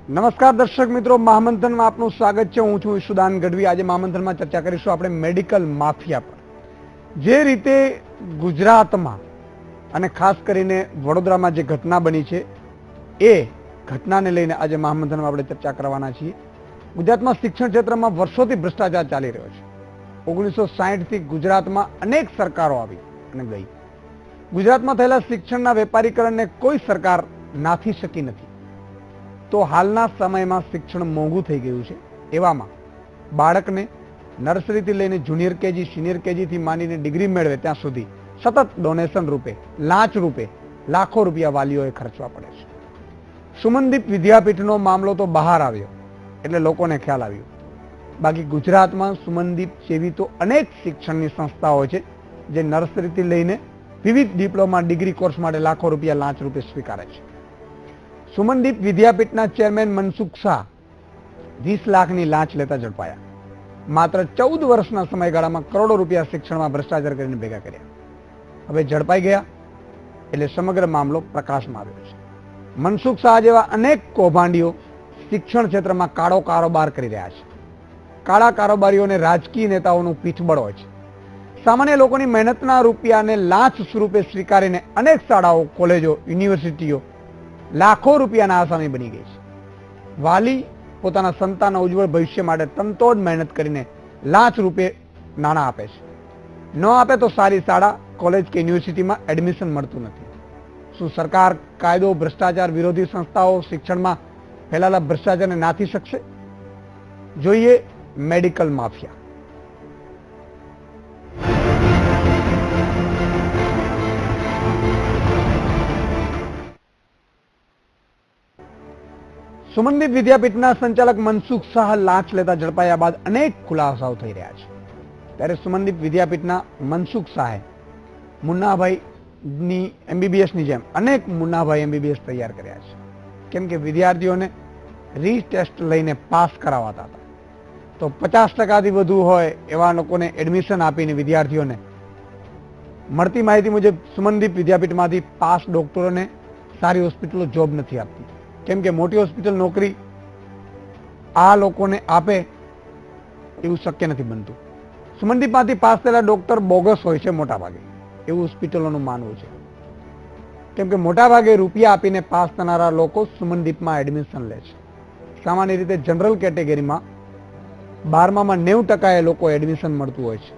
નમસ્કાર દર્શક મિત્રો, મહામંથનમાં આપનું સ્વાગત છે। હું છું ઈશુદાન ગઢવી। આજે મહામંથનમાં ચર્ચા કરીશું આપણે મેડિકલ માફિયા પર। જે રીતે ગુજરાતમાં અને ખાસ કરીને વડોદરામાં જે ઘટના બની છે એ ઘટનાને લઈને આજે મહામંથનમાં આપણે ચર્ચા કરવાના છીએ। ગુજરાતમાં શિક્ષણ ક્ષેત્રમાં વર્ષોથી ભ્રષ્ટાચાર ચાલી રહ્યો છે। 1960 થી ગુજરાતમાં અનેક સરકારો આવી અને ગઈ। ગુજરાતમાં થયેલા શિક્ષણના વેપારીકરણને કોઈ સરકાર નાથી શકી નથી। તો હાલના સમયમાં શિક્ષણ મોંઘું થઈ ગયું છે। એવામાં બાળકને નર્સરીથી લઈને જુનિયર કેજી, સિનિયર કેજીથી માંડીને ડિગ્રી મેળવે ત્યાં સુધી સતત ડોનેશન રૂપે, લાંચ રૂપે લાખો રૂપિયા વાલીઓએ ખર્ચવા પડે છે। સુમનદીપ વિદ્યાપીઠનો મામલો તો બહાર આવ્યો એટલે લોકોને ખ્યાલ આવ્યો। બાકી ગુજરાતમાં સુમનદીપ જેવી તો અનેક શિક્ષણની સંસ્થાઓ છે જે નર્સરીથી લઈને વિવિધ ડિપ્લોમા, ડિગ્રી કોર્સ માટે લાખો રૂપિયા લાંચ રૂપે સ્વીકારે છે। સુમનદીપ વિદ્યાપીઠના ચેરમેન મનસુખ શાહ 20 લાખની લાંચ લેતા ઝડપાયા। માત્ર 14 વર્ષના સમયગાળામાં કરોડો રૂપિયા શિક્ષણમાં ભ્રષ્ટાચાર કરીને ભેગા કર્યા। હવે ઝડપાઈ ગયા એટલે સમગ્ર મામલો પ્રકાશમાં આવ્યો છે। મનસુખ શાહ જેવા અનેક કૌભાંડીઓ શિક્ષણ ક્ષેત્રમાં કાળો કારોબાર કરી રહ્યા છે। કાળા કારોબારીઓને રાજકીય નેતાઓનું પીઠબળ હોય છે। સામાન્ય લોકોની મહેનતના રૂપિયાને લાંચ સ્વરૂપે સ્વીકારીને અનેક શાળાઓ, કોલેજો, યુનિવર્સિટીઓ લાખો રૂપિયાના આસામી બની ગઈ છે। વાલી પોતાના સંતાનના ઉજ્જવળ ભવિષ્ય માટે તનતોડ મહેનત કરીને લાંચ રૂપે નાણાં આપે છે। ન આપે તો સારી શાળા, કોલેજ કે યુનિવર્સિટીમાં એડમિશન મળતું નથી। શું સરકાર, કાયદો, ભ્રષ્ટાચાર વિરોધી સંસ્થાઓ શિક્ષણમાં ફેલાયેલા ભ્રષ્ટાચારને નાથી શકશે? જોઈએ મેડિકલ માફિયા। સુમનદીપ વિદ્યાપીઠના સંચાલક મનસુખ શાહ લાંચ લેતા ઝડપાયા બાદ અનેક ખુલાસાઓ થઈ રહ્યા છે। ત્યારે સુમનદીપ વિદ્યાપીઠના મનસુખ શાહે મુન્નાભાઈની MBBSની જેમ અનેક મુન્નાભાઈ MBBS તૈયાર કર્યા છે। કેમ કે વિદ્યાર્થીઓને રીટેસ્ટ લઈને પાસ કરાવાતા હતા, તો 50%થી વધુ હોય એવા લોકોને એડમિશન આપીને વિદ્યાર્થીઓને મળતી માહિતી મુજબ સુમનદીપ વિદ્યાપીઠમાંથી પાસ ડોક્ટરોને સારી હોસ્પિટલો જોબ નથી આપતી। કેમ કે મોટી હોસ્પિટલ નોકરી આ લોકોને આપે એવું શક્ય નથી બનતું। સુમનદીપમાંથી પાસ થયેલા ડોક્ટર બોગસ હોય છે મોટાભાગે, એવું હોસ્પિટલોનું માનવું છે। કેમ કે મોટાભાગે રૂપિયા આપીને પાસ થનારા લોકો સુમનદીપમાં એડમિશન લે છે। સામાન્ય રીતે જનરલ કેટેગરીમાં 12મામાં 90% લોકો એડમિશન મળતું હોય છે,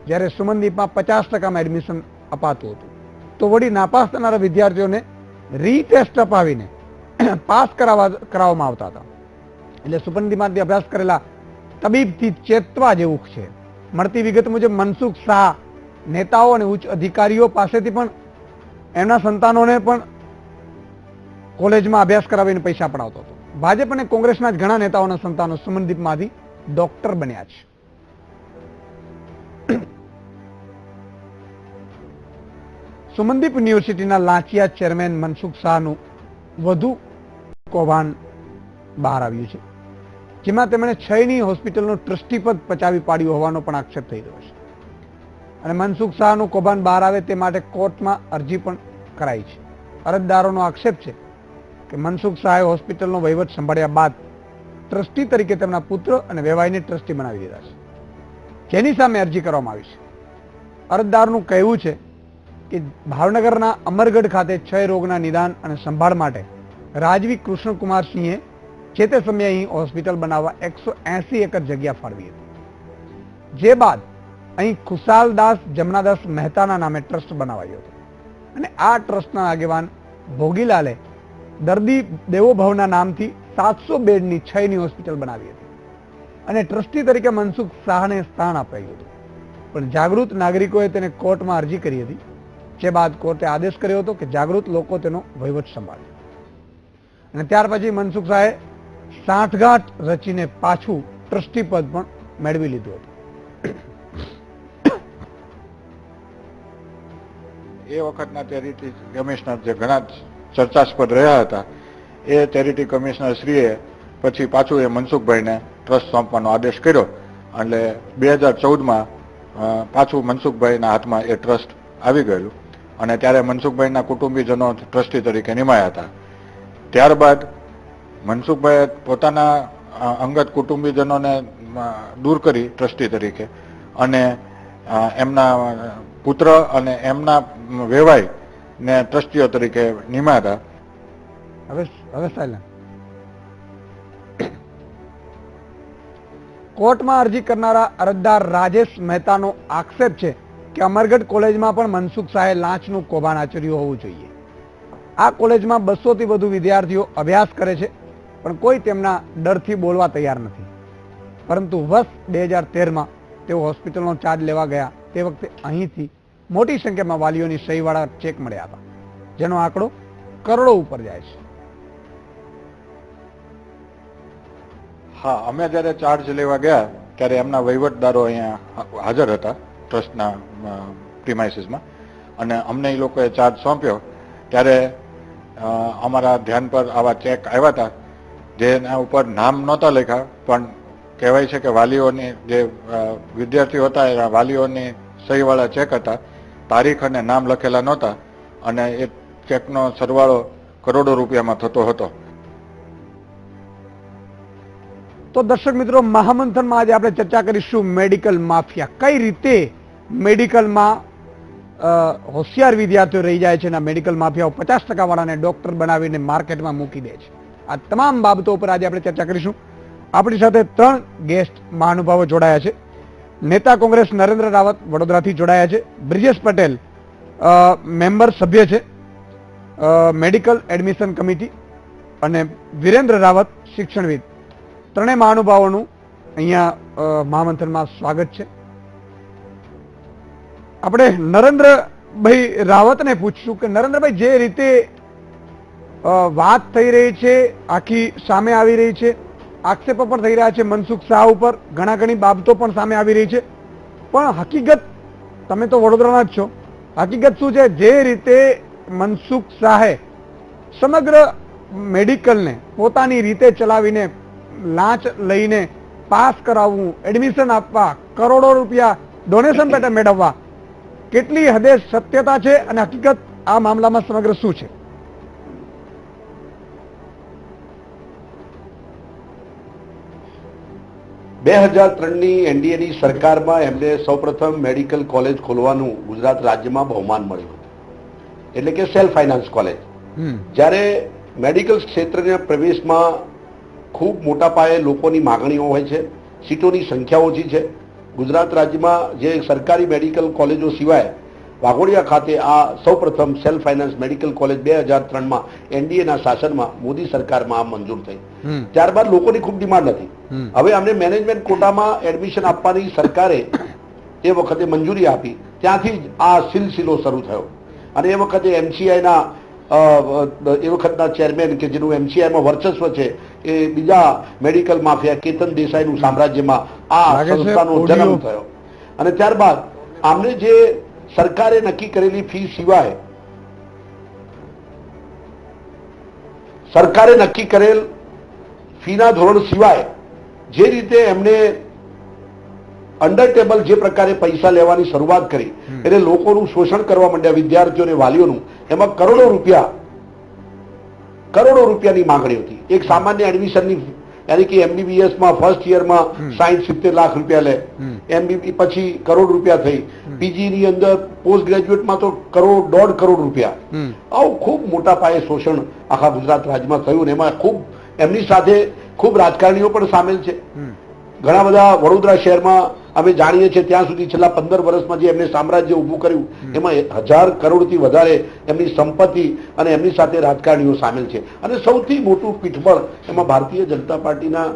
જ્યારે સુમનદીપમાં 50%માં એડમિશન અપાતું હતું। તો વળી નાપાસ થનારા વિદ્યાર્થીઓને રીટેસ્ટ અપાવીને પાસ કરાવવામાં આવતા હતા। એટલે સુમનદીપમાંથી અભ્યાસ કરેલા તબીબથી ચેતવા જેવું છે। મળતી વિગત મુજબ મનસુખ શાહ નેતાઓ અને ઉચ્ચ અધિકારીઓ પાસેથી પણ એમના સંતાનોને પણ કોલેજમાં અભ્યાસ કરાવીને પૈસા પડાવતો હતો। ભાજપ અને કોંગ્રેસના જ ઘણા નેતાઓના સંતાનો સુમનદીપમાંથી ડોક્ટર બન્યા છે। સુમનદીપ યુનિવર્સિટીના લાંચિયા ચેરમેન મનસુખ શાહનું વધુ કૌભાંડ બહાર આવ્યું છે, જેમાં તેમણે 6ની હોસ્પિટલનું ટ્રસ્ટી પદ પચાવી પાડ્યું હોવાનો પણ આક્ષેપ થઈ રહ્યો છે। અને મનસુખ શાહનું કૌભાંડ બહાર આવે તે માટે કોર્ટમાં અરજી પણ કરાઈ છે। અરજદારોનો આક્ષેપ છે કે મનસુખ શાહે હોસ્પિટલનો વહીવટ સંભાળ્યા બાદ ટ્રસ્ટી તરીકે તેમના પુત્ર અને વેવાઈને ટ્રસ્ટી બનાવી દીધા છે, જેની સામે અરજી કરવામાં આવી છે। અરજદારનું કહેવું છે કે ભાવનગરના અમરગઢ ખાતે ક્ષય રોગના નિદાન અને સંભાળ માટે રાજવી કૃષ્ણકુમાર સિંહે જે તે સમયે અહીં હોસ્પિટલ બનાવવા 180 એકર જગ્યા ફાળવી હતી, જે બાદ અહીં ખુશાલદાસ જમનાદાસ મહેતાના નામે ટ્રસ્ટ બનાવાયો હતો। અને આ ટ્રસ્ટના આગેવાન ભોગીલાલે દર્દી દેવોભવના નામથી 700 બેડની 6ની હોસ્પિટલ બનાવી હતી અને ટ્રસ્ટી તરીકે મનસુખ શાહને સ્થાન અપાયું હતું। પણ જાગૃત નાગરિકોએ તેને કોર્ટમાં અરજી કરી હતી, જે બાદ કોર્ટે આદેશ કર્યો હતો કે જાગૃત લોકો તેનો વહીવટ સંભાળે। અને ત્યાર પછી મનસુખ શાહે સાંઠગાંઠ રચીને પાછું ટ્રસ્ટી પદ પણ મેળવી લીધું હતું। એ વખતના ચેરિટી કમિશનર જે ઘણા ચર્ચાસ્પદ રહ્યા હતા, એ ચેરિટી કમિશનર શ્રીએ પછી પાછું એ મનસુખભાઈને ટ્રસ્ટ સોંપવાનો આદેશ કર્યો। એટલે 2014માં પાછું મનસુખભાઈના હાથમાં એ ટ્રસ્ટ આવી ગયેલું અને ત્યારે મનસુખભાઈના કુટુંબીજનો ટ્રસ્ટી તરીકે નિમાયા હતા। ત્યારબાદ મનસુખભાઈએ પોતાના અંગત કુટુંબીજનોને દૂર કરી ટ્રસ્ટી તરીકે અને એમના પુત્ર અને એમના વેવાઈ ને ટ્રસ્ટીઓ તરીકે નિમાતા. હવે સાયલન્ટ. કોર્ટમાં અરજી કરનારા અરજદાર રાજેશ મહેતાનો આક્ષેપ છે કે અમરગઢ કોલેજમાં પણ મનસુખ શાહે લાંચનું કૌભાંડ આચર્યું હોવું જોઈએ. આ કોલેજમાં 200 થી વધુ વિદ્યાર્થીઓ અભ્યાસ કરે છે, પણ કોઈ તેમના ડરથી બોલવા તૈયાર નથી. પરંતુ વર્ષ 2013માં તેઓ હોસ્પિટલનો ચાર્જ લેવા ગયા તે વખતે અહીંથી મોટી સંખ્યામાં વાલીઓની સહીવાળા ચેક મળ્યા હતા, જેનો આંકડો કરોડો ઉપર જાય છે. હા, અમે જ્યારે ચાર્જ લેવા ગયા ત્યારે એમના વહીવટદારો અહીંયા હાજર હતા ટ્રસ્ટના પ્રિમાઇસીસમાં, અને અમને એ લોકોએ ચાર્જ સોંપ્યો ત્યારે અમારા ધ્યાન પર આવા ચેક આવ્યા હતા, જેના ઉપર નામ નહોતા લખ્યા, પણ કહેવાય છે કે વાલીઓની જે વિદ્યાર્થીઓ હતા એના વાલીઓની સહીવાળા ચેક હતા, તારીખ અને નામ લખેલા નહોતા, અને એ ચેકનો સરવાળો કરોડો રૂપિયામાં થતો હતો. તો દર્શક મિત્રો, મહામંથનમાં આજે આપણે ચર્ચા કરીશું મેડિકલ માફિયા, કઈ રીતે મેડિકલમાં હોશિયાર વિદ્યાર્થીઓ રહી જાય છે અને મેડિકલ માફિયાઓ 50% વાળાને ડોક્ટર બનાવીને માર્કેટમાં મૂકી દે છે. આ તમામ બાબતો ઉપર આજે આપણે ચર્ચા કરીશું. આપણી સાથે 3 ગેસ્ટ મહાનુભાવો જોડાયા છે. નેતા કોંગ્રેસ નરેન્દ્ર રાવત વડોદરાથી જોડાયા છે, બ્રિજેશ પટેલ મેમ્બર સભ્ય છે મેડિકલ એડમિશન કમિટી, અને વિરેન્દ્ર રાવત શિક્ષણવિદ. ત્રણેય મહાનુભાવોનું અહીંયા મહામંથનમાં સ્વાગત છે. આપણે નરેન્દ્રભાઈ રાવતને પૂછશું કે નરેન્દ્રભાઈ, જે રીતે વાત થઈ રહી છે આખી સામે આવી રહી છે, આક્ષેપો પણ થઈ રહ્યા છે મનસુખ શાહ ઉપર, ઘણી બાબતો પણ સામે આવી રહી છે, પણ હકીકત, તમે તો વડોદરાના જ છો, હકીકત શું છે? જે રીતે મનસુખ શાહે સમગ્ર મેડિકલને પોતાની રીતે ચલાવીને લાંચ લઈને પાસ કરાવવું, એડમિશન આપવા, કરોડો રૂપિયા ડોનેશન પેટે મેળવવા, કેટલી હદે સત્યતા છે અને હકીકત આ મામલામાં સમગ્ર શું છે? બે 2003ની એનડીએની સરકારમાં એમને સૌપ્રથમ મેડિકલ કોલેજ ખોલવાનું ગુજરાત રાજ્યમાં બહુમાન મળ્યું હતું, એટલે કે સેલ્ફ ફાઇનાન્સ કોલેજ. જ્યારે મેડિકલ ક્ષેત્રના પ્રવેશમાં ખૂબ મોટા પાયે લોકોની માગણીઓ હોય છે, સીટોની સંખ્યા ઓછી છે. ગુજરાત રાજ્યમાં જે સરકારી મેડિકલ કોલેજો સિવાય વાઘોડિયા ખાતે આ સૌપ્રથમ સેલ્ફ ફાઇનાન્સ મેડિકલ કોલેજ 2003માં એનડીએના શાસનમાં મોદી સરકારમાં આ મંજૂર થઈ. ત્યારબાદ લોકોની ખૂબ ડિમાન્ડ હતી. હવે અમને મેનેજમેન્ટ કોટામાં એડમિશન આપવાની સરકારે એ વખતે મંજૂરી આપી, ત્યાંથી જ આ સિલસિલો શરૂ થયો. અને એ વખતે એમસીઆઈના એ વખતના ચેરમેન કે જેનું એમસીઆઈમાં વર્ચસ્વ છે એ બીજા મેડિકલ માફિયા કેતન દેસાઈનું સામ્રાજ્યમાં આ સંસ્થાનો જન્મ થયો. અને ત્યારબાદ આમને જે સરકારે નક્કી કરેલી ફી સિવાય, સરકારે નક્કી કરેલ ફીના ધોરણ સિવાય જે રીતે એમને અંડર ટેબલ જે પ્રકારે પૈસા લેવાની શરૂઆત કરી, એટલે લોકોનું શોષણ કરવા માંડ્યા, વિદ્યાર્થીઓ અને વાલીઓનું. એમાં કરોડો રૂપિયાની માંગણી હતી. એક સામાન્ય એડમિશનની, યાની કે એમબીબીએસમાં ફર્સ્ટ યરમાં 60-70 લાખ રૂપિયા લે, એમબીબી પછી કરોડ રૂપિયા થઈ, પીજી ની અંદર પોસ્ટ ગ્રેજ્યુએટમાં તો કરોડ 1.5 કરોડ રૂપિયા. આવું ખૂબ મોટા પાયે શોષણ આખા ગુજરાત રાજ્યમાં થયું. ને એમાં ખૂબ એમની સાથે ખૂબ રાજકારણીઓ પણ સામેલ છે. ઘણા બધા વડોદરા શહેરમાં અમે જાણીએ છીએ ત્યાં સુધી છેલ્લા 15 વર્ષમાં જે એમને સામ્રાજ્ય ઊભું કર્યું એમાં 1000 કરોડથી વધારે એમની સંપત્તિ અને એમની સાથે રાજકારણીઓ સામેલ છે. અને સૌથી મોટું પીઠબળ એમાં ભારતીય જનતા પાર્ટીના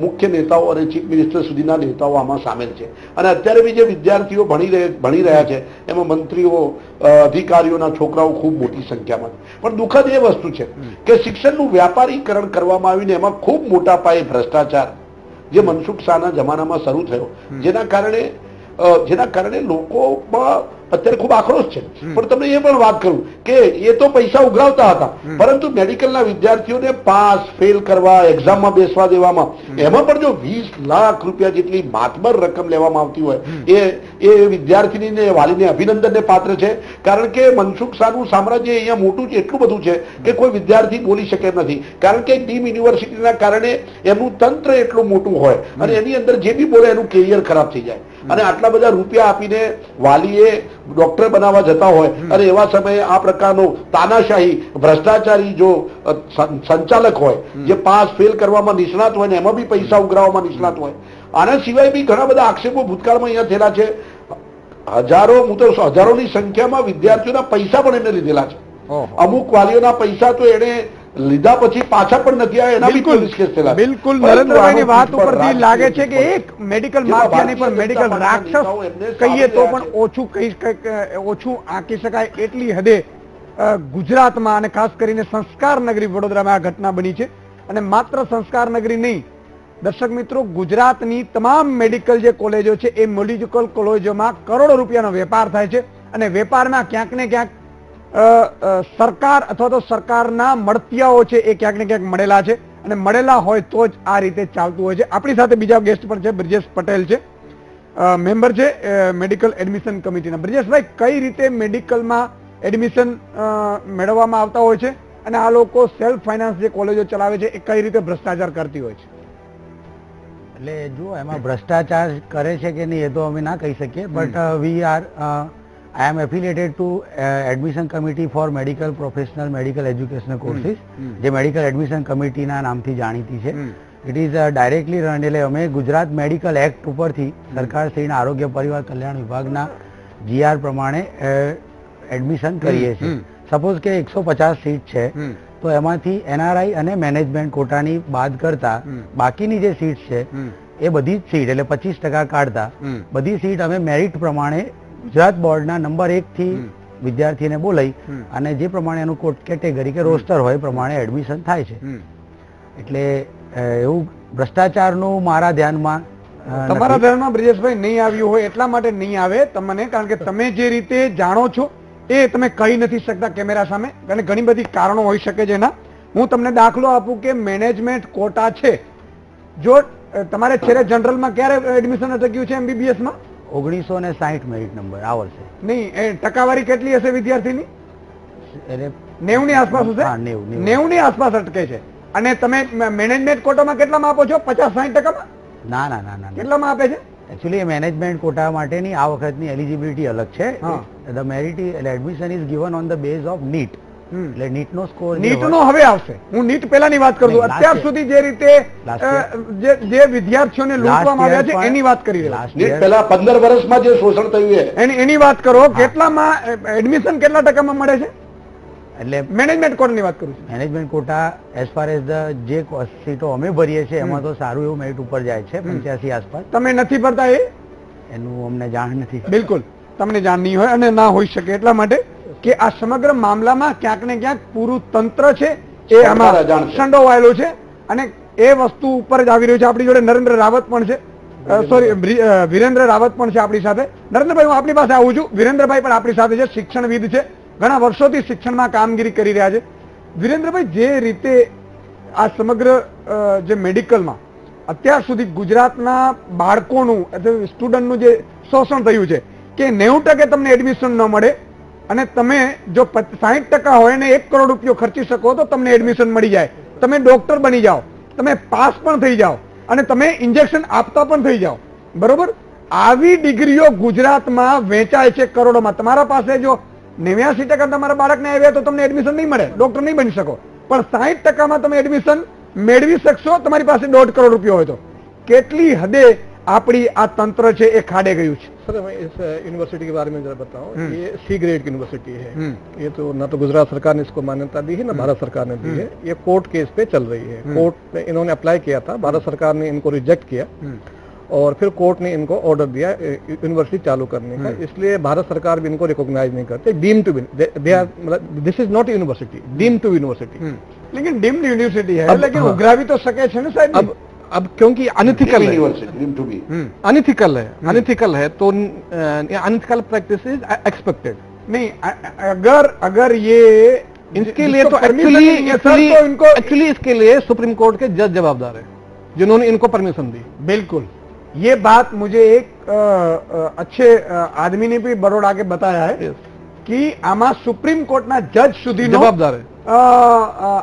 મુખ્ય નેતાઓ અને ચીફ મિનિસ્ટર સુધીના નેતાઓ આમાં સામેલ છે. અને અત્યારે બી જે વિદ્યાર્થીઓ ભણી રહ્યા છે એમાં મંત્રીઓ, અધિકારીઓના છોકરાઓ ખૂબ મોટી સંખ્યામાં. પણ દુઃખદ એ વસ્તુ છે કે શિક્ષણનું વ્યાપારીકરણ કરવામાં આવીને એમાં ખૂબ મોટા પાયે ભ્રષ્ટાચાર જે મનસુખ શાહના જમાનામાં શરૂ થયો, જેના કારણે લોકોમાં અત્યારે ખૂબ આક્રોશ છે. પણ તમને એ પણ વાત કરું કે એ તો પૈસા ઉઘરાવતા હતા, પરંતુ મેડિકલના વિદ્યાર્થીઓને પાસ ફેલ કરવા, એક્ઝામમાં બેસવા દેવામાં, એમાં પણ જો 20 લાખ રૂપિયા જેટલી માતબર રકમ લેવામાં આવતી હોય, એ વિદ્યાર્થીનીને વાલીને અભિનંદનને પાત્ર છે. કારણ કે મનસુખ શાહનું સામ્રાજ્ય અહીંયા મોટું છે, એટલું બધું છે કે કોઈ વિદ્યાર્થી બોલી શકે નથી. કારણ કે ડીમ યુનિવર્સિટીના કારણે એમનું તંત્ર એટલું મોટું હોય અને એની અંદર જે બી બોલે એનું કેરિયર ખરાબ થઈ જાય. અને આટલા બધા રૂપિયા આપીને વાલીએ ડોક્ટર બનાવવા જતા હોય અને એવા સમયે આ પ્રકારનો તાનાશાહી ભ્રષ્ટાચારી જો સંચાલક હોય, જે પાસ ફેલ કરવામાં નિષ્ણાત હોય ને એમાં બી પૈસા ઉઘરાવવામાં નિષ્ણાત હોય. આના સિવાય બી ઘણા બધા આક્ષેપો ભૂતકાળમાં અહીંયા થયેલા છે. હું તો હજારોની સંખ્યામાં વિદ્યાર્થીઓના પૈસા પણ એને લીધેલા છે. અમુક વાલીઓના પૈસા તો એને લીધા પછી પાછા પણ નથી આવ્યા, એના બી પોલીસ કેસ થયેલા. બિલકુલ નરેન્દ્રભાઈની વાત ઉપરથી લાગે છે કે એક મેડિકલ માફિયા નહીં પણ મેડિકલ રાક્ષસ કહીએ તો પણ ઓછું આંકી શકાય એટલી હદે ગુજરાતમાં અને ખાસ કરીને સંસ્કાર નગરી વડોદરામાં આ ઘટના બની છે. અને માત્ર સંસ્કાર નગરી નહીં, દર્શક મિત્રો, ગુજરાતની તમામ મેડિકલ જે કોલેજો છે એ મેડિકલ કોલેજોમાં કરોડો રૂપિયાનો વેપાર થાય છે અને વેપારમાં ક્યાંક ને ક્યાંક સરકાર અથવા તો સરકારના મળતિયાઓ છે એ ક્યાંક ને ક્યાંક મળેલા છે અને મળેલા હોય તો જ આ રીતે ચાલતું હોય છે. આપણી સાથે બીજા ગેસ્ટ પણ છે. બ્રિજેશ પટેલ છે, મેમ્બર છે મેડિકલ એડમિશન કમિટીના. બ્રિજેશભાઈ, કઈ રીતે મેડિકલમાં એડમિશન મેળવવામાં આવતા હોય છે અને આ લોકો સેલ્ફ ફાઇનાન્સ જે કોલેજો ચલાવે છે એ કઈ રીતે ભ્રષ્ટાચાર કરતી હોય છે? એટલે જો એમાં ભ્રષ્ટાચાર કરે છે કે નહીં એ તો અમે ના કહી શકીએ, but I am affiliated to Admission Committee for Medical Professional Medical Educational Courses, જે મેડિકલ એડમિશન કમિટીના નામથી જાણીતી છે. ઇટ ઇઝ ડાયરેક્ટલી રન, એટલે અમે ગુજરાત મેડિકલ એક્ટ ઉપરથી સરકારશ્રીના આરોગ્ય પરિવાર કલ્યાણ વિભાગના GR પ્રમાણે એડમિશન કરીએ છીએ. સપોઝ કે 150 સીટ છે તો એમાંથી NRI અને મેનેજમેન્ટ કોટાની બાદ કરતા બાકીની જે સીટ છે એ બધી જ સીટ એટલે 25% કાઢતા બધી સીટ અમે મેરિટ પ્રમાણે ગુજરાત બોર્ડના નંબર 1 થી વિદ્યાર્થીને બોલાઈ અને જે પ્રમાણે એનું કેટેગરી કે રોસ્ટર હોય પ્રમાણે એડમિશન થાય છે. એટલે એવું ભ્રષ્ટાચારનું મારા ધ્યાનમાં તમારા ધ્યાનમાં બ્રિજેશભાઈ નહીં આવ્યું હોય એટલા માટે નહીં આવે તમને, કારણ કે તમે જે રીતે જાણો છો એ તમે કહી નથી શકતા કેમેરા સામે, અને ઘણી બધી કારણો હોઈ શકે છે એના. હું તમને દાખલો આપું કે મેનેજમેન્ટ કોટા છે, જો તમારે છેલ્લે જનરલમાં ક્યારે એડમિશન અટક્યું છે MBBS માં? 1960 મેરિટ નંબર આ વર્ષે. નહીં, એ ટકાવારી કેટલી હશે વિદ્યાર્થીની? એટલે 90 ની આસપાસ હશે. 90 ની આસપાસ અટકે છે. અને તમે મેનેજમેન્ટ કોટામાં કેટલામાં આપો છો? 50-60%? ના ના ના ના. કેટલામાં આપે છે? એકચ્યુઅલી મેનેજમેન્ટ કોટા માટેની આ વખતની એલિજિબિલિટી અલગ છે. ધ મેરિટ એટલે admission is given on the base of NEET. એટલે નીટ નો સ્કોર, નીટ નો હવે આવશે. હું નીટ પહેલાની વાત કરું છું. અત્યાર સુધી જે રીતે જે વિદ્યાર્થીઓને લૂંટવામાં આવ્યા છે એની વાત કરી રહ્યા. નીટ પહેલા 15 વર્ષમાં જે શોષણ થયું છે એની વાત કરો. કેટલામાં એડમિશન કેટલા ટકામાં મળે છે? એટલે મેનેજમેન્ટ કોટાની વાત કરું છું. Management quota as far as the જે સીટો અમે ભરીએ છીએ એમાં તો સારું એવું મેરિટ ઉપર જાય છે, 85 આસપાસ. તમે નથી ભરતા એ? એનું અમને જાણ નથી. બિલકુલ તમને જાણ નહીં હોય અને ના હોઈ શકે, એટલા માટે કે આ સમગ્ર મામલામાં ક્યાંક ને ક્યાંક પૂરું તંત્ર છે એ આમાં સંડોવાયેલું છે અને એ વસ્તુ ઉપર જ આવી રહ્યું છે. આપણી જોડે નરેન્દ્ર રાવત પણ છે, સોરી વિરેન્દ્ર રાવત પણ છે આપણી સાથે. નરેન્દ્રભાઈ, હું આપણી પાસે આવું છું. વિરેન્દ્રભાઈ પણ આપણી સાથે છે, શિક્ષણવિદ છે, ઘણા વર્ષોથી શિક્ષણમાં કામગીરી કરી રહ્યા છે. વિરેન્દ્રભાઈ, જે રીતે આ સમગ્ર જે મેડિકલમાં અત્યાર સુધી ગુજરાતના બાળકોનું અથવા સ્ટુડન્ટનું જે શોષણ થયું છે કે 90% તમને એડમિશન ન મળે અને તમે જો 60% હોય ને 1 કરોડ રૂપિયો ખર્ચી શકો તો તમને એડમિશન મળી જાય, તમે ડોક્ટર બની જાઓ, તમે પાસ પણ થઈ જાઓ અને તમે ઇન્જેક્શન આપતા પણ થઈ જાઓ, બરોબર? આવી ડિગ્રીઓ ગુજરાતમાં વેચાય છે કરોડોમાં. તમારા પાસે જો 89% તમારા બાળકને આવ્યા તો તમને એડમિશન નહીં મળે, ડોક્ટર નહીં બની શકો, પણ 60%માં તમે એડમિશન મેળવી શકશો તમારી પાસે 1.5 કરોડ રૂપિયા હોય તો. કેટલી હદે આપણી આ તંત્ર છે એ ખાડે ગયું છે. सर मैं इस यूनिवर्सिटी के बारे में जरा बताऊं. ये C ग्रेड की यूनिवर्सिटी है. ये तो ना तो गुजरात सरकार ने इसको मान्यता दी है ना भारत सरकार ने दी है. ये कोर्ट केस पे चल रही है. कोर्ट में इन्होंने अप्लाई किया था, भारत सरकार ने इनको रिजेक्ट किया और फिर कोर्ट ने इनको ऑर्डर दिया यूनिवर्सिटी चालू करने का. इसलिए भारत सरकार भी इनको रिकॉग्नाइज नहीं करते. Deem to they are, this is not university, deem to university. लेकिन डीम्ड यूनिवर्सिटी है, लेकिन उघरावी तो सके છે ને સાહેબ. अब क्योंकि अनइथिकल है, अनइथिकल है तो अनइथिकल प्रैक्टिस इज एक्सपेक्टेड। नहीं, अगर ये इसके लिए तो इनको एक्चुअली इसके लिए सुप्रीम कोर्ट के जज जवाबदार है, जिन्होंने इनको परमिशन दी। बिल्कुल, ये बात मुझे एक अच्छे आदमी ने भी बड़ौदा के बताया है कि आमा सुप्रीम कोर्टना जज सुधीनो जवाबदार है,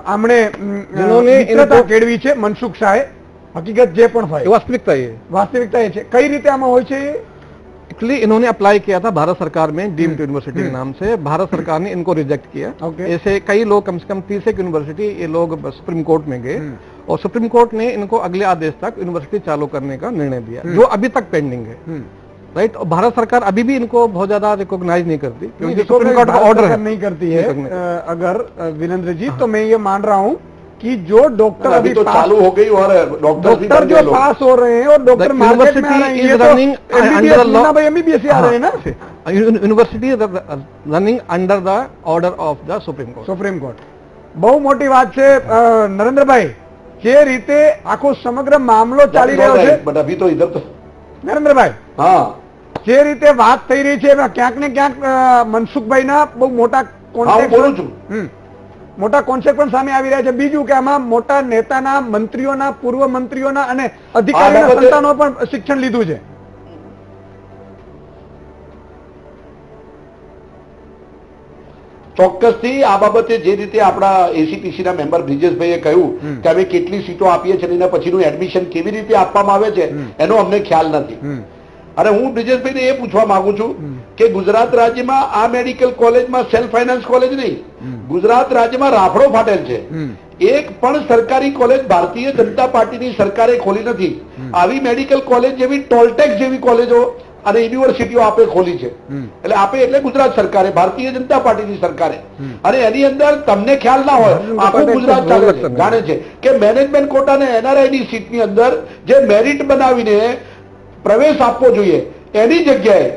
આમણે જેનોને મિત્રતા કેળવી છે મનસુખ શાહે। હકીકત જે પણ હોય, वास्तविकता ये વાસ્તવિકતા એ છે। કઈ રીતે આમાં હોય છે? एक्चुअली इन्होंने अप्लाई किया था भारत सरकार में डीम्ड यूनिवर्सिटी के नाम से, भारत सरकार ने इनको रिजेक्ट किया। ऐसे कई लोग, कम से कम 30 एक यूनिवर्सिटी, ये लोग सुप्रीम कोर्ट में गए और सुप्रीम कोर्ट ने इनको अगले आदेश तक यूनिवर्सिटी चालू करने का निर्णय दिया, जो अभी तक पेंडिंग है, राइट। और भारत सरकार अभी भी इनको बहुत ज्यादा रिकॉग्नाइज नहीं करती, क्योंकि सुप्रीम कोर्ट का ऑर्डर नहीं करती है। अगर वीरेंद्र जी, तो मैं ये मान रहा हूँ कि जो डॉक्टर अभी तो चालू हो गई और डॉक्टर जो पास हो रहे हैं और डॉक्टर मार्केट में आ रहे हैं, ये तो MBBS आ रहे हैं ना, university running under the order of the supreme court. बहु मोटी बात છે નરેન્દ્રભાઈ, જે રીતે આખો સમગ્ર મામલો ચાલી રહ્યો છે, બટ અભી તો ઇધર તો નરેન્દ્રભાઈ, હા, જે રીતે વાત થઈ રહી છે એમાં ક્યાંક ને ક્યાંક મનસુખભાઈના બહુ મોટા મોટા કોન્સેપ્ટ પણ સામે આવી રહ્યા છે। બીજું કે આમાં મોટા નેતાના, મંત્રીઓના, પૂર્વ મંત્રીઓના અને અધિકારીઓના સંતાનો પણ શિક્ષણ લીધું છે। ચોક્કસથી આ બાબતે જે રીતે આપણા એસીપીસીના મેમ્બર બ્રિજેશભાઈએ કહ્યું કે અમે કેટલી સીટો આપીએ છીએ એના પછીનું એડમિશન કેવી રીતે આપવામાં આવે છે એનો અમને ખ્યાલ નથી। અને હું બ્રિજેશભાઈને એ પૂછવા માંગુ છું કે ગુજરાત રાજ્યમાં આ મેડિકલ કોલેજમાં સેલ્ફ ફાઇનાન્સ કોલેજ નહીં, ગુજરાત રાજ્યમાં રાફડો ફાટેલ છે। એક પણ સરકારી કોલેજ ભારતીય જનતા પાર્ટીની સરકારે ખોલી નથી। આવી મેડિકલ કોલેજ જેવી ટોલટેક્સ જેવી કોલેજો અને યુનિવર્સિટીઓ આપે ખોલી છે, એટલે આપે એટલે ગુજરાત સરકારે, ભારતીય જનતા પાર્ટીની સરકારે। અને એની અંદર તમને ખ્યાલ ના હોય, આખું ગુજરાત જાણે છે કે મેનેજમેન્ટ કોટા અને એનઆરઆઈ ની સીટની અંદર જે મેરિટ બનાવીને પ્રવેશ આપવો જોઈએ એની જગ્યાએ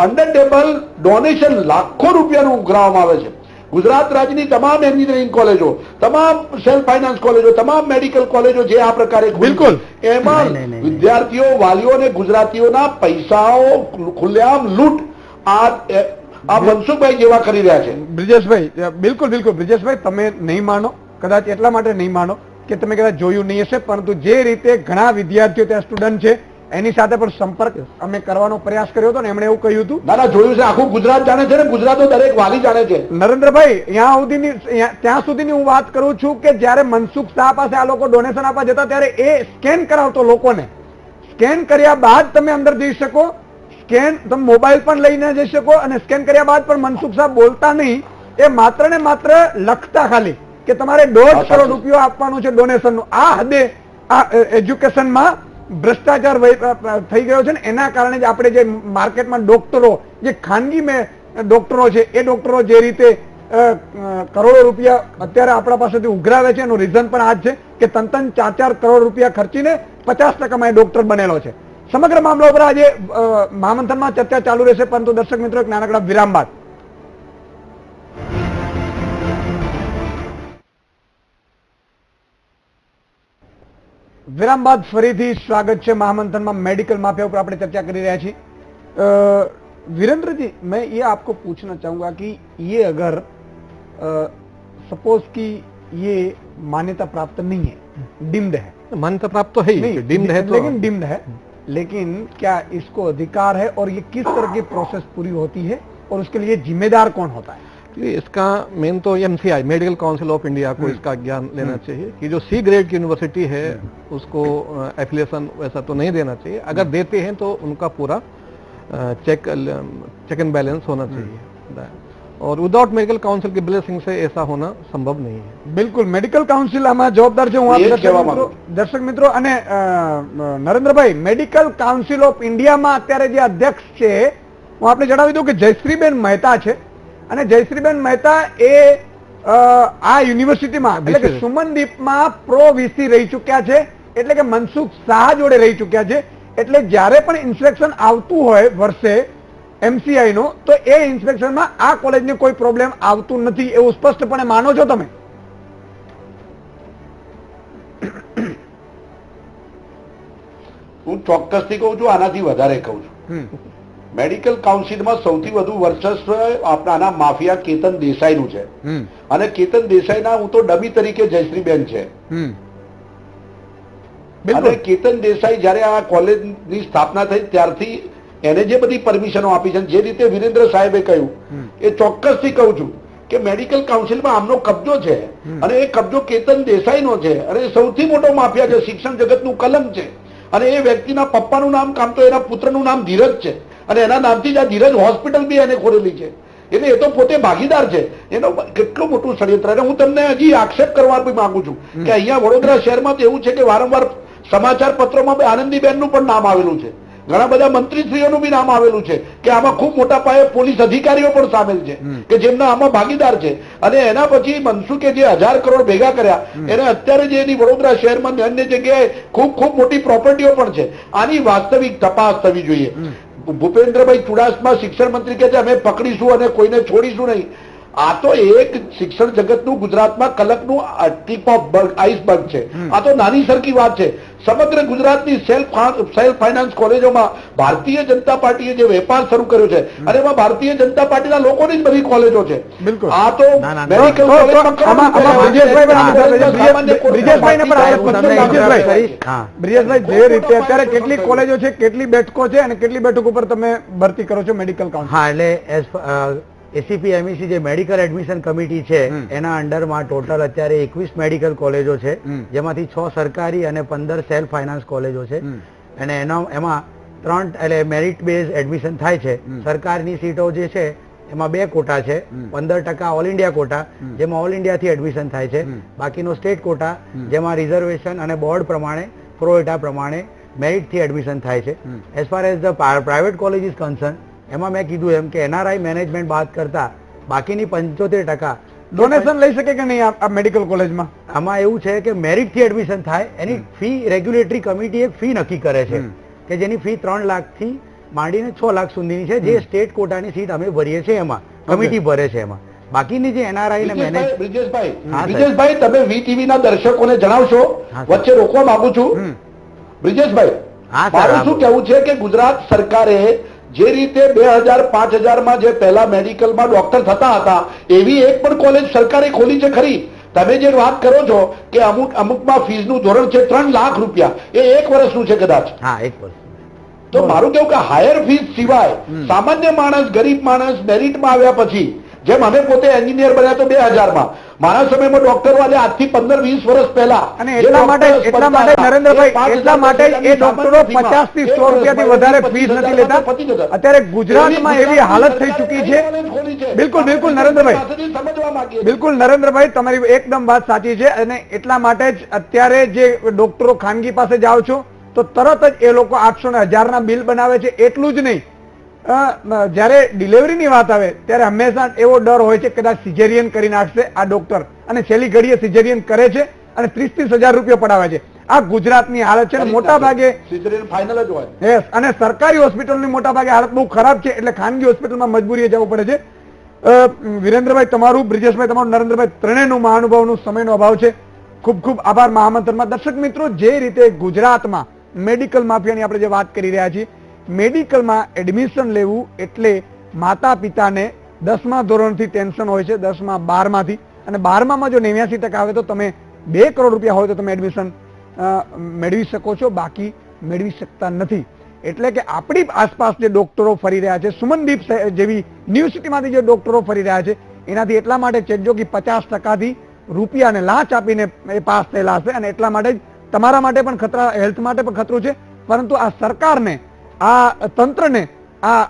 અંડર ટેબલ ડોનેશન લાખો રૂપિયાનું ઉઘરાવવામાં આવે છે। ગુજરાત રાજ્યની તમામ એન્જિનિયરિંગ કોલેજો, તમામ સેલ્ફ ફાઇનાન્સ કોલેજો, તમામ મેડિકલ કોલેજો જે આ પ્રકારે બિલકુલ એમાં વિદ્યાર્થીઓ, વાલીઓ અને ગુજરાતીઓના પૈસાઓ ખુલ્લેઆમ લૂંટ આ મનસુખભાઈ જેવા કરી રહ્યા છે। બ્રિજેશભાઈ, બિલકુલ બિલકુલ બ્રિજેશભાઈ, તમે નહીં માનો, કદાચ એટલા માટે નહીં માનો કે તમે કદાચ જોયું નહીં હશે, પરંતુ જે રીતે ઘણા વિદ્યાર્થીઓ, ત્યાં સ્ટુડન્ટ છે, એની સાથે પણ સંપર્ક અમે કરવાનો પ્રયાસ કર્યો હતો ને એમણે એવું કહ્યું હતું, ના જોયું છે, આખું ગુજરાત જાણે છે ને, ગુજરાતનો દરેક વાલી જાણે છે। નરેન્દ્રભાઈ, ત્યાં સુધીની હું વાત કરું છું કે જ્યારે મનસુખ શાહ પાસે આ લોકો ડોનેશન આપવા જતા ત્યારે એ સ્કેન કરાવતો લોકોને। સ્કેન કર્યા બાદ તમે અંદર જઈ શકો, સ્કેન તમે મોબાઈલ પણ લઈને જઈ શકો, અને સ્કેન કર્યા બાદ પણ મનસુખ શાહ બોલતા નહીં, એ માત્ર ને માત્ર લખતા ખાલી કે તમારે 1.5 કરોડ રૂપિયા આપવાનું છે ડોનેશનનું। આ હદે આ એજ્યુકેશનમાં ભ્રષ્ટાચાર થઈ ગયો છે ને એના કારણે જ આપણે જે માર્કેટમાં ડોક્ટરો, જે ખાનગી ડોક્ટરો છે, એ ડોક્ટરો જે રીતે કરોડો રૂપિયા અત્યારે આપણા પાસેથી ઉઘરાવે છે, એનું રીઝન પણ આ જ છે કે 3-4 કરોડ રૂપિયા ખર્ચીને 50% એ ડોક્ટર બનેલો છે। સમગ્ર મામલા ઉપર આજે મહામંથનમાં ચર્ચા ચાલુ રહેશે, પરંતુ દર્શક મિત્રો એક નાનકડા વિરામ બાદ ફરીથી સ્વાગત છે મહામંથનમાં। मेडिकल माफिया पर આપણે ચર્ચા કરી રહ્યા છીએ। वीरेंद्र जी, मैं ये आपको पूछना चाहूंगा कि ये अगर सपोज कि ये मान्यता प्राप्त नहीं है, डिम्ड है, मान्यता प्राप्त तो है ही, डिम्ड है तो, लेकिन डिम्ड है, लेकिन क्या इसको अधिकार है और ये किस तरह की प्रोसेस पूरी होती है और उसके लिए जिम्मेदार कौन होता है? इसका मेन तो MCI, medical council of India को इसका ज्ञान लेना चाहिए कि जो C ग्रेड की यूनिवर्सिटी है उसको एफिलिएशन वैसा तो नहीं देना चाहिए। अगर देते हैं तो उनका पूरा चेक एंड बैलेंस होना चाहिए, और विदाउट मेडिकल काउंसिल की ब्लेसिंग से ऐसा होना संभव नहीं है। बिल्कुल, मेडिकल काउंसिल आમાં જવાબદાર છે। હું દર્શક મિત્રો અને નરેન્દ્રભાઈ, મેડિકલ કાઉન્સિલ ઓફ ઇન્ડિયામાં અત્યારે જે અધ્યક્ષ છે, હું આપને જણાવી દઉં કે જયશ્રીબેન મહેતા છે, અને જયશ્રીબેન મહેતા એ આ યુનિવર્સિટીમાં એટલે કે સુમનદીપમાં પ્રો વીસી રહી ચૂક્યા છે, એટલે કે મનસુખ શાહ જોડે રહી ચૂક્યા છે। એટલે જ્યારે પણ ઇન્સ્પેક્શન આવતું હોય વર્ષે MCI નું, તો એ ઇન્સ્પેક્શનમાં આ કોલેજને કોઈ પ્રોબ્લેમ આવતું નથી, એવું સ્પષ્ટપણે માનો છો તમે? હું ચોક્કસથી કહું છું, આનાથી વધારે કહું છું. મેડિકલ કાઉન્સિલમાં સૌથી વધુ વર્ચસ્વ આપણા માફિયા કેતન દેસાઈનું છે. અને કેતન દેસાઈના હું તો ડમી તરીકે જયશ્રીબેન છે. અને કેતન દેસાઈ જયારે આ કોલેજની સ્થાપના થઈ ત્યારથી એને જે બધી પરમિશનો આપી છે, જે રીતે વિરેન્દ્ર સાહેબે કહ્યું, એ ચોક્કસથી કહું છું કે મેડિકલ કાઉન્સિલમાં આમનો કબજો છે અને એ કબજો કેતન દેસાઈનો છે અને એ સૌથી મોટો માફિયા છે, શિક્ષણ જગતનું કલંક છે. અને એ વ્યક્તિના પપ્પાનું નામ કામ તો એના પુત્રનું નામ ધીરજ છે અને એના નામથી જ આ ધીરજ હોસ્પિટલ બી એને ખોલેલી છે. એટલે એ તો પોતે ભાગીદાર છે. એનો કેટલું મોટું ષડયંત્ર. અને હું તમને હજી આક્ષેપ કરવા બી માંગુ છું કે અહીંયા વડોદરા શહેરમાં તો એવું છે કે વારંવાર સમાચાર પત્રોમાં આનંદીબેનનું પણ નામ આવેલું છે, ઘણા બધા મંત્રીશ્રીઓનું બી નામ આવેલું છે કે આમાં ખૂબ મોટા પાયે પોલીસ અધિકારીઓ પણ સામેલ છે કે જેમના આમાં ભાગીદાર છે. અને એના પછી મનસુખે જે 1000 કરોડ ભેગા કર્યા, એને અત્યારે જે એની વડોદરા શહેરમાં અન્ય જગ્યાએ ખૂબ મોટી પ્રોપર્ટીઓ પણ છે. આની વાસ્તવિક તપાસ થવી જોઈએ. ભૂપેન્દ્રભાઈ ચુડાસમા શિક્ષણ મંત્રી કહે છે અમે પકડીશું અને કોઈને છોડીશું નહીં. આ તો એક શિક્ષણ જગતનું ગુજરાતમાં કલકનું ટીપ ઓફ આઈસબર્ગ છે. આ તો નાની સરખી વાત છે. સમગ્ર ગુજરાતની સેલ્ફ ફાઇનાન્સ કોલેજોમાં ભારતીય જનતા પાર્ટીએ જે વેપાર શરૂ કર્યો છે અને એમાં ભારતીય જનતા પાર્ટીના લોકોની જ બધી કોલેજો છે. આ તો મેડિકલ બ્રિજેશભાઈ, જે રીતે અત્યારે કેટલી કોલેજો છે, કેટલી બેઠકો છે અને કેટલી બેઠક ઉપર તમે ભરતી કરો છો મેડિકલ કાઉન્સિલ? હા, એટલે એસીપી એમઈસી જે મેડિકલ એડમિશન કમિટી છે એના અંડરમાં ટોટલ અત્યારે 21 મેડિકલ કોલેજો છે, જેમાંથી 6 સરકારી અને 15 સેલ્ફ ફાઇનાન્સ કોલેજો છે. અને એમાં 3 એટલે મેરિટ બેઝ એડમિશન થાય છે. સરકારની સીટો જે છે એમાં 2 કોટા છે, 15% ઓલ ઇન્ડિયા કોટા જેમાં ઓલ ઇન્ડિયાથી એડમિશન થાય છે, બાકીનો સ્ટેટ કોટા જેમાં રિઝર્વેશન અને બોર્ડ પ્રમાણે પ્રોએટા પ્રમાણે મેરિટથી એડમિશન થાય છે. As far as the private college is concern, એમાં મેં કીધું એમ કે એનઆરઆઈ મેનેજમેન્ટ બાદ કરતા બાકીની 75% ડોનેશન લઈ શકે કે નહીં આ મેડિકલ કોલેજમાં? આમાં એવું છે કે મેરિટથી એડમિશન થાય, એની ફી રેગ્યુલેટરી કમિટી એક ફી નક્કી કરે છે કે જેની ફી 3 લાખથી માંડીને 6 લાખ સુધીની છે, જે સ્ટેટ કોટાની સીટ અમે ભરીએ છીએ એમાં કમિટી ભરે છે. એમાં બાકીની જે એનઆરઆઈ ને મેનેજ બ્રિજેશભાઈ તમે વીટીવી ના દર્શકોને જણાવશો, વચ્ચે રોકવા માંગુ છું. બ્રિજેશભાઈ, મારું શું કહેવું છે કે ગુજરાત સરકારે જે રીતે 2000-5000 માં જે પહેલા મેડિકલમાં ડોક્ટર થતા હતા એવી એક પણ કોલેજ સરકારે ખોલી છે ખરી? તમે જે વાત કરો છો કે અમુકમાં ફીસનું ધોરણ છે 3 લાખ રૂપિયા, એ 1 વર્ષનું છે કદાચ. હા, 1 વર્ષ. તો મારું કેવું કે હાયર ફીસ સિવાય સામાન્ય માણસ, ગરીબ માણસ મેરિટમાં આવ્યા પછી, જેમ અમે પોતે એન્જિનિયર બન્યા તો 2000 માં, મારા સમયમાં ડોક્ટર વાલે આજથી 15-20 વર્ષ પહેલા. અને એટલા માટે નરેન્દ્રભાઈ, એટલા માટે એ ડોક્ટરો 50 થી 100 રૂપિયાથી વધારે ફીસ નથી લેતા. અત્યારે ગુજરાતમાં એવી હાલત થઈ ચૂકી છે. બિલકુલ નરેન્દ્રભાઈ, બિલકુલ નરેન્દ્રભાઈ, તમારી એકદમ વાત સાચી છે. અને એટલા માટે જ અત્યારે જે ડોક્ટરો ખાનગી પાસે જાઓ છો તો તરત જ એ લોકો 800 ને 1000 ના બિલ બનાવે છે. એટલું જ નહીં, જયારે ડિલિવરીની વાત આવે ત્યારે હંમેશા એવો ડર હોય છે કદાચ સિઝેરિયન કરી નાખશે આ ડોક્ટર, અને છેલ્લી ઘડીએ સિઝેરિયન કરે છે અને 30-30 હજાર રૂપિયા પડાવે છે. આ ગુજરાતની હાલત છે. મોટા ભાગે સિઝેરિયન ફાઇનલ જ હોય. અને સરકારી હોસ્પિટલની મોટા ભાગે હાલત બહુ ખરાબ છે, એટલે ખાનગી હોસ્પિટલમાં મજબૂરીએ જવું પડે છે. વિરેન્દ્રભાઈ તમારું, બ્રિજેશભાઈ તમારું, નરેન્દ્રભાઈ ત્રણેયનું મહાનુભાવનું સમયનો અભાવ છે. ખૂબ ખૂબ આભાર મહામંત્રમાં. દર્શક મિત્રો, જે રીતે ગુજરાતમાં મેડિકલ માફિયાની આપણે જે વાત કરી રહ્યા છીએ, મેડિકલમાં એડમિશન લેવું એટલે માતા પિતાને 10મા ધોરણથી ટેન્શન હોય છે, 10મા 12માંથી, અને 12મામાં જો 89% આવે તો તમે 2 કરોડ રૂપિયા હોય તો તમે એડમિશન મેળવી શકો છો, બાકી મેળવી શકતા નથી. એટલે કે આપણી આસપાસ જે ડોક્ટરો ફરી રહ્યા છે, સુમનદીપ જેવી યુનિવર્સિટીમાંથી જે ડોક્ટરો ફરી રહ્યા છે, એનાથી એટલા માટે ચેતજો કે 50%થી રૂપિયાને લાંચ આપીને એ પાસ થયેલા હશે. અને એટલા માટે જ તમારા માટે પણ ખતરા, હેલ્થ માટે પણ ખતરો છે. પરંતુ આ સરકારને, આ તંત્રને આ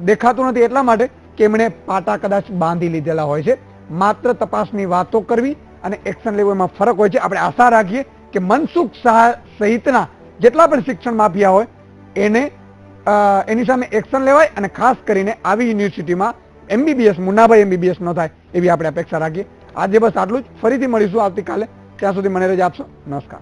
દેખાતું નથી, એટલા માટે કે એમણે પાટા કદાચ બાંધી લીધેલા હોય છે. માત્ર તપાસની વાતો કરવી અને એક્શન લેવું એમાં ફરક હોય છે. આપણે આશા રાખીએ કે મનસુખ શાહ સહિતના જેટલા પણ શિક્ષણ માફિયા હોય એને એની સામે એક્શન લેવાય, અને ખાસ કરીને આવી યુનિવર્સિટીમાં MBBS, મુન્નાભાઈ MBBS ન થાય એવી આપણે અપેક્ષા રાખીએ. આજે બસ આટલું જ. ફરીથી મળીશું આવતીકાલે. ત્યાં સુધી મને રજા આપશો. નમસ્કાર.